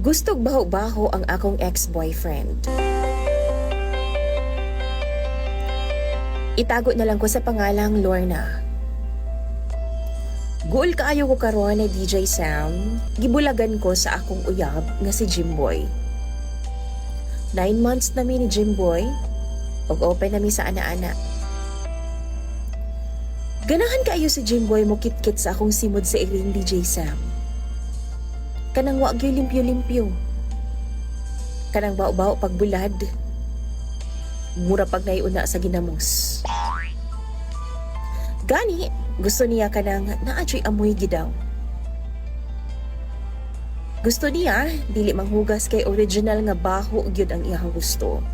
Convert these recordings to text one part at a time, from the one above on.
Gustog baho-baho ang akong ex-boyfriend. Itago na lang ko sa pangalang Lorna. Goal kaayo ko karon ni DJ Sam, gibulagan ko sa akong uyab nga si Jimboy. 9 months na mi ni Jimboy, ug open na mi sa ana-ana. Ganahan kaayo si Jimboy mo kit-kit sa akong simod sa iring DJ Sam. Kanang wa gyud limpyo-limpyo. Kanang bao-bao pagbulad. Mura pag naiuna sa ginamos. Gani, gusto niya kanang naadyo'y amoy gidaw. Gusto niya, dili manghugas kay original nga baho gyud ang iyang gusto.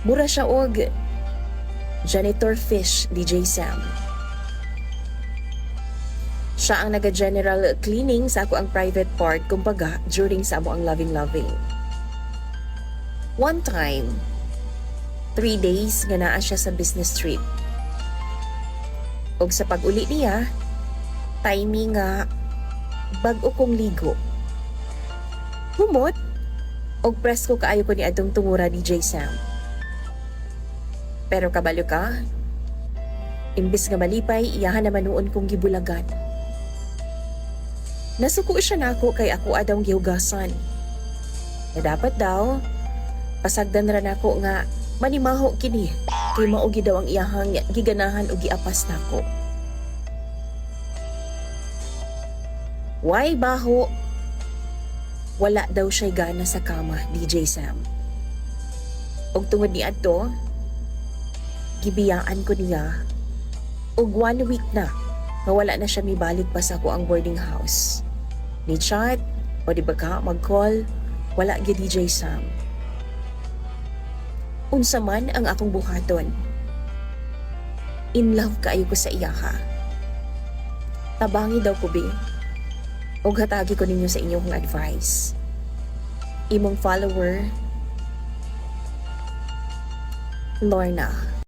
Mura siya og janitor fish, DJ Sam. Siya ang naga-general cleaning sa ako ang private part kumbaga during sa amo ang loving-loving. One time, 3 days nga naa siya sa business trip. Og sa pag-uli niya, timing nga bag-o kong ligo. Humot, og presko kaayo ko ni adtong tungura DJ Sam. Pero kabalo ka, imbis nga malipay, iyahan naman noon kong gibulagan. Nasuko siya nako kay ako adang gihugasan. Na dapat daw, pasagdan ra nako nga manimaho kini kay maugi daw ang iyahang giganahan o giapas nako. Why baho? Wala daw siya gana sa kama, DJ Sam. Og tungod ni adto, gibiyaan ko niya og 1 week na nga wala na siya mibalik pa sa ako ang boarding house. Ni chat o di ba ka mag-call, wala gyud DJ Sam. Unsa man ang akong buhaton. In love kaayo ko sa iya ha. Tabangi daw ko be. Og hatagi ko ninyo sa inyong advice. Imong follower, Lorna.